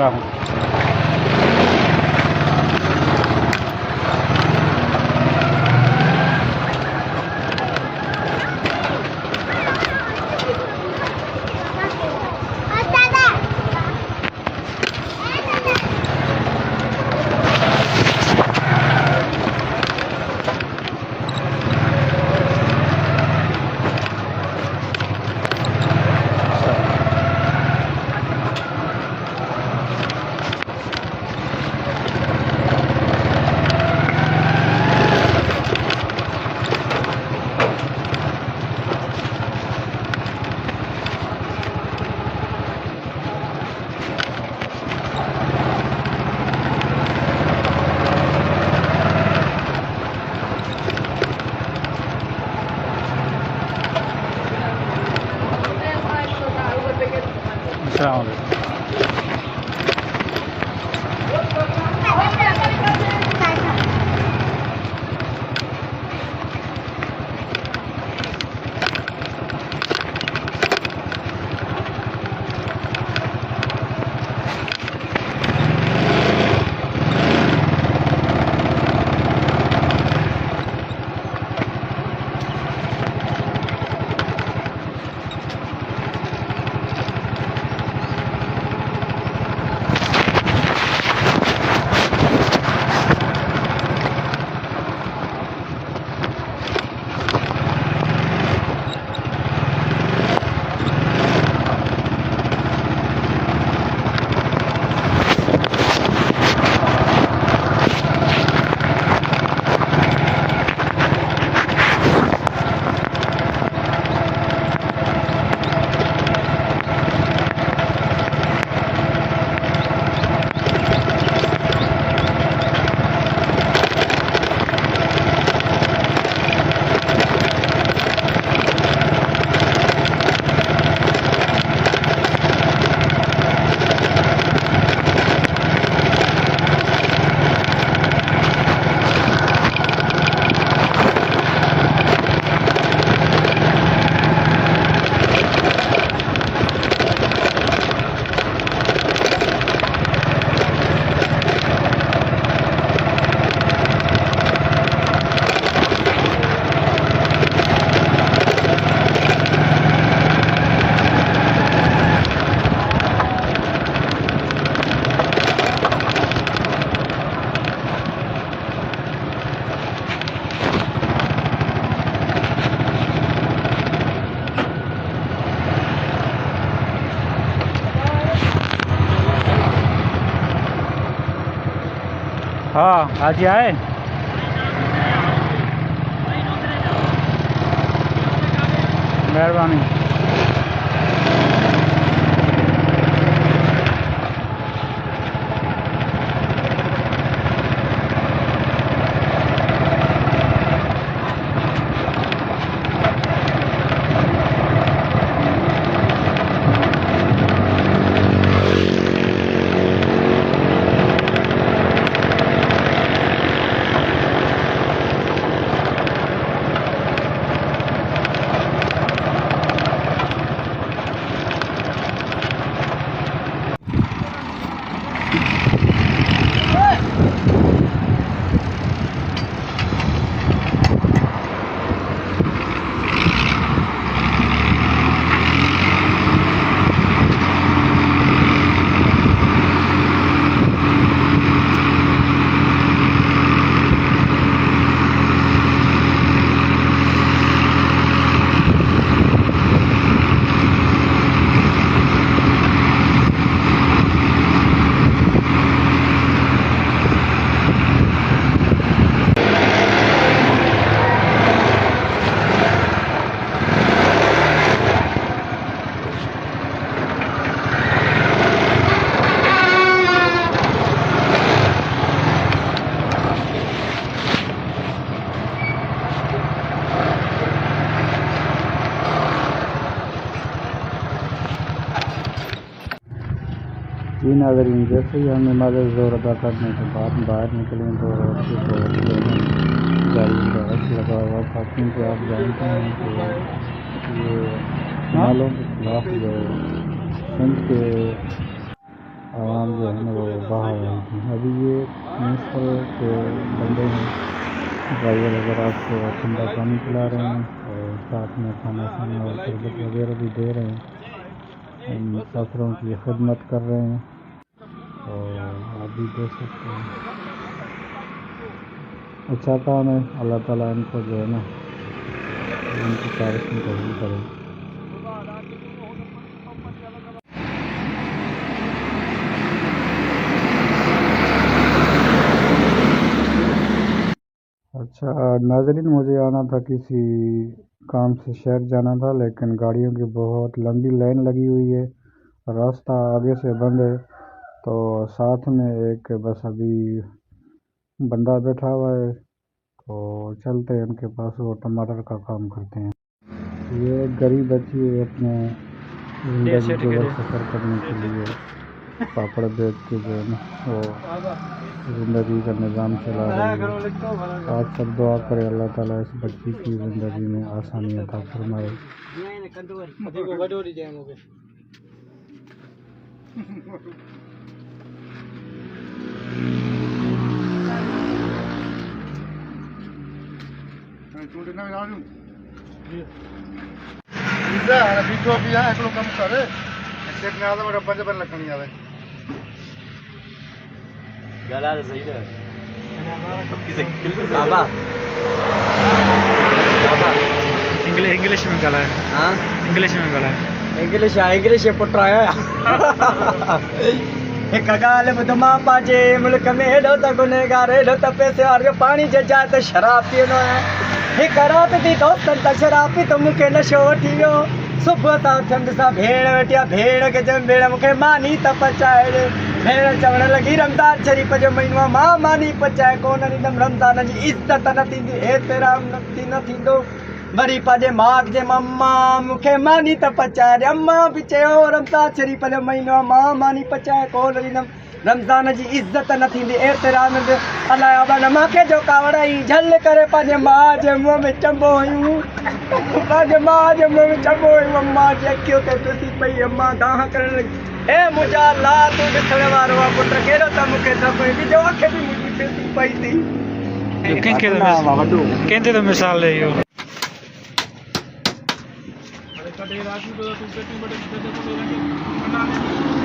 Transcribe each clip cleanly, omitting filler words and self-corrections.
निकला हूँ। हाँ, आज ही आए। मेहरबानी। जी नाज़रीन, जैसे ही हम नमाज़ ज़ोर अदा करने के बाद बाहर निकले तो रोड के गाड़ी का रश लगा हुआ था, क्योंकि आप जानते हैं कि ये नालों के खिलाफ जो सिंध के आवाम जो है ना वो बाहर आई थी। अभी ये म्यूनसिपल के बंदे हैं, ड्राइवर वगैरह को ठंडा पानी पिला रहे हैं और साथ में खाना खाना और शरबत वगैरह भी दे रहे हैं। मुसाफिरों की खिदमत कर रहे हैं और आप भी देख सकते हैं। अच्छा काम है, अल्लाह ताला इनको जो है ना इनकी तारीफ में कबूल करे। अच्छा नाज़रीन, मुझे आना था, किसी काम से शहर जाना था, लेकिन गाड़ियों की बहुत लंबी लाइन लगी हुई है, रास्ता आगे से बंद है। तो साथ में एक बस अभी बंदा बैठा हुआ है, तो चलते हैं उनके पास, वो टमाटर का काम करते हैं। ये एक गरीब बच्ची है, अपने ज़िंदगी गुजर सफ़र करने के लिए पापड़ बेच के जो है ना वो ज़िंदगी का निज़ाम चला रही है। आज सब दुआ करें अल्लाह ताला इस बच्ची की ज़िंदगी में आसानी अता फरमाए। इंग्लिश में गला है। हाँ इंग्लिश में गला है। इंग्लिश पुट्रा है। एक गाल बुधमा पाजे मुल्क में हेडो त गुनेगार हेडो त पैसे वारो पानी जे जाए त शराब पीनो है। एक रात दी दोस्तन त शराब पी तो मुखे नशो वठी वियो। सुबह सा ठंड सा भेड़ वेटिया भेड़ के जम भेड़ मुखे मानी त पचाए भेड़ चवण लगी रमज़ान शरीफ जो महीनो मां मानी पचाए कोन ॾींदमि रमज़ान जी इज़त न थींदी एतिराम न थींदो वरी पंहिंजे माग जे अम्मा मूंखे मानी त पचाए ॾे। अम्मा बि चयो रमज़ान शरीफ जो महीनो मां मानी पचाए कोन ॾींदमि रमज़ान जी इज़त न थींदी एतिराम अलाए अबन मूंखे जो कावड़ाई झल करे पंहिंजे माउ जे मुंहं में चंबो हुयूं। पंहिंजे माउ जे मुंहं में चंबो हुयूं। अम्मा जे अखियूं ते ॾिसी पई। अम्मा दाह करण लॻी। हे मुंहिंजा ला तूं ॾिसण वारो आहे पुट कहिड़ो त मूंखे न पई जो अख बि मुंहिंजी ॾिसी पई थी। कंहिंजे त मिसाल है इहो।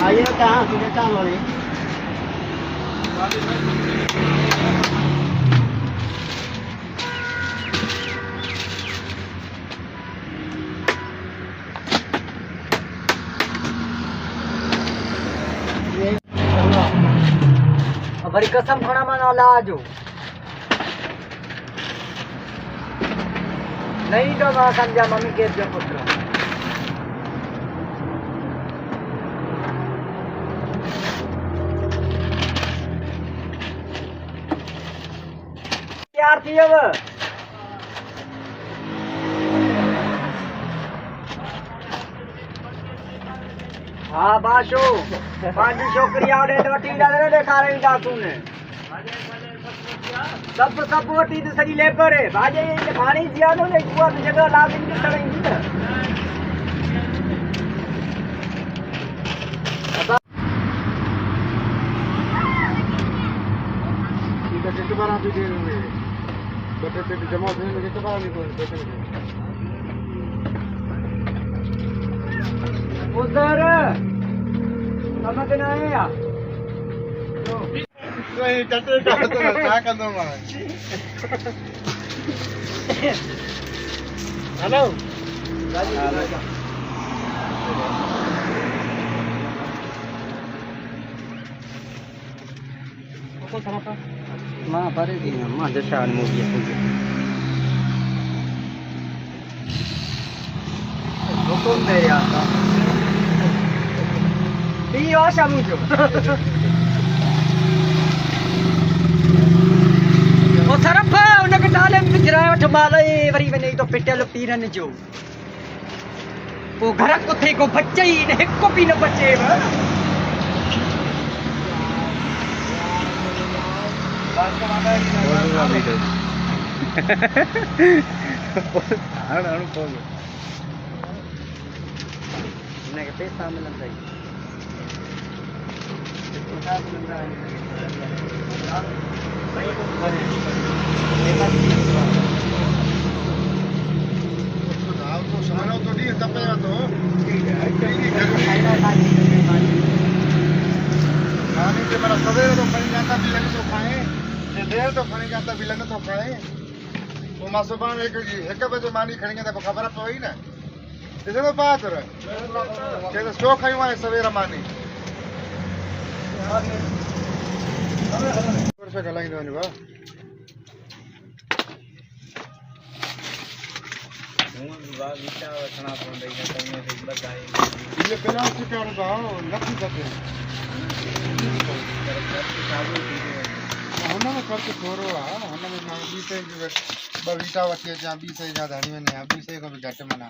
आइए कहाँ तुझे कहाँ वाली बड़ी कसम खाना माना लाजो नहीं तो मां समझा मम्मी के जो पुत्र तैयार थी अब हाँ बाशो पांची छोकरी आवड़े वठी ॾेखारे तूने सब वठी सॼी लेबर है भाॼे पाणी जी आहे न उहा जॻह लाज़िम ॾिसण ईंदी न। उधर समझ न आए या हेलो मां भरे दी मां दशान मूवी हुकुम दे यार ई आशा मुझे ओ सरफ उनके नाले में गिराए वठ माल वरी वने तो पिटल पीरन जो वो घर को थे को बच्चे ही ने को भी न बचे पैसा मिलंदा मेरा सवेरे तो खड़ी जाता भी लगे तो खाए, देर तो खड़ी जाता भी लगे तो खाए। तो मां सुबह एक बजे मानी खड़ी जाता खबर पई न ॾिसे थो पात चए छो खयूं आहे सवेर मानी ॻाल्हाईंदो वञ भाउ इहे पहिरियां शिकार भाउ नथी खपे हुन में ख़र्चु थोरो आहे हुन में मां ॿी सै ॿ वीटा वठी अचां ॿी सै जा धाणी वञा ॿी सै खां बि घटि माना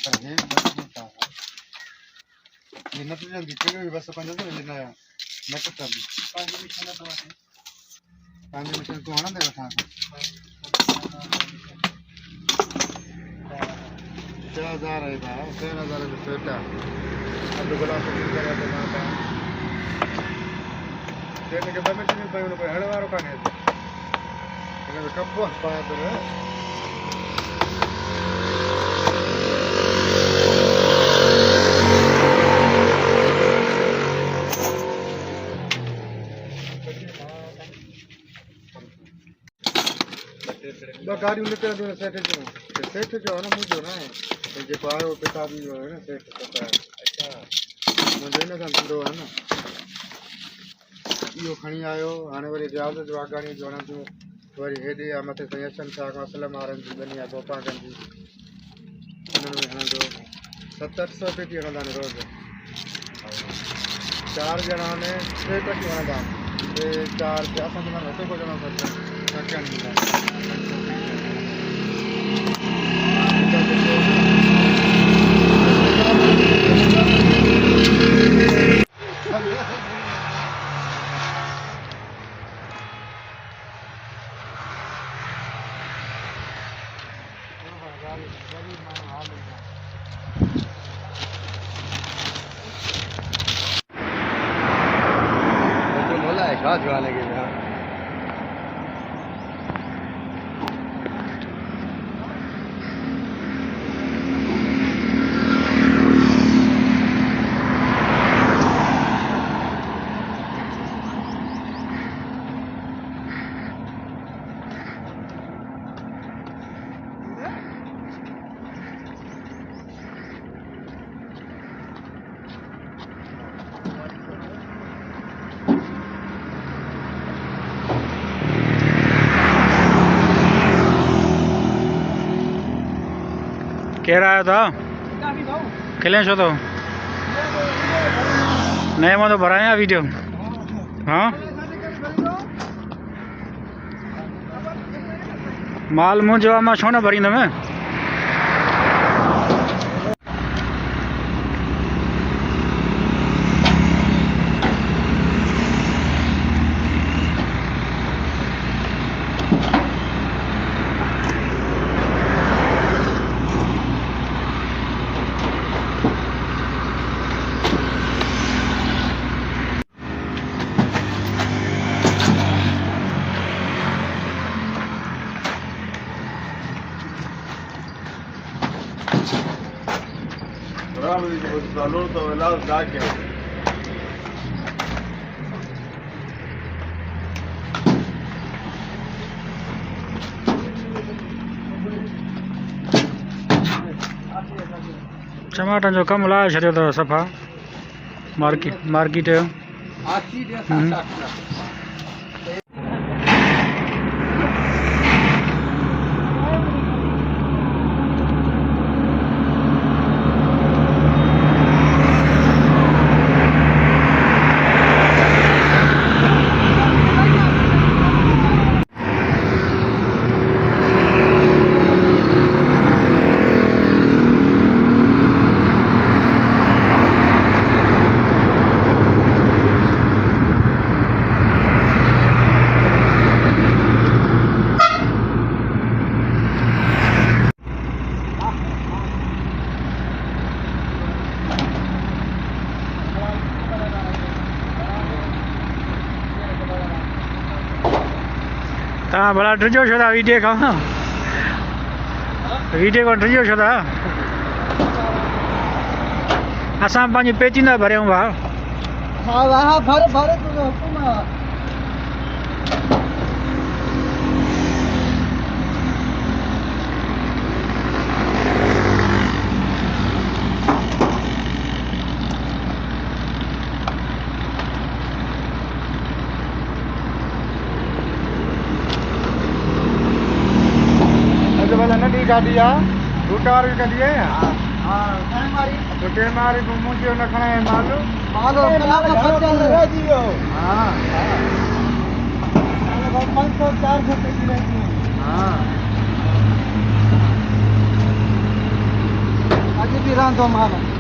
पर हे न टुटंदी कहिड़ो बि बसि पंज न टुटंदी 5 मीटर तूं हणंदे वठां 6000 आहे भाउ 6000 जो सेट आहे अधु गिलास सेट खे 2 मिंट में पई कोई हण वारो कान्हे हिन में कप पाया अथव ॿ गाड़ियूं निकिरंदियूं सेठ जूं सेठ जो आहे न मुंहिंजो न आहे जेको आयो पिताजी जो आहे न सेठ अच्छा मुंहिंजो हिन सां धंधो आहे न इहो खणी आयो हाणे वरी रियाज़ जो आगाणियूं जो हणंदियूं वरी हेॾे आहे मथे साईं अशन शाह खां असलम वारनि जी बनी आहे गोपागंज जी उन्हनि में हणंदो 700-800 रुपए थी हणंदा आहिनि रोज़ 4 ॼणा आहिनि 6 टकियूं हणंदा 4 असांखे माना हिकु को ॼणो खर्चु जुआ लगे कह रहा था किले छो तो नए में तो भराया वीडियो हाँ माल मुझे मां छो न भरींदुमि saluto velado saque टमाटर जो कम लाए छॾियो अथव सफ़ा मार्केट जो तव्हां भला डिॼो छो था वीडियो खां वीडियो खां डिॼो छो था असां पंहिंजी पेचींदा भरियूं भाउ हाँ वाह भर भर तुझे हुकुम है अॼु भला नंढी गाॾी आहे बूटा वारी गाॾी आहे हाँ काय मारी तो के मारी मुंहिंजो न खणाए मालू मालो कलाक खर्चा लगा दियो हा साला 500 400 पे की रहती है हा आज भी रांधो मालो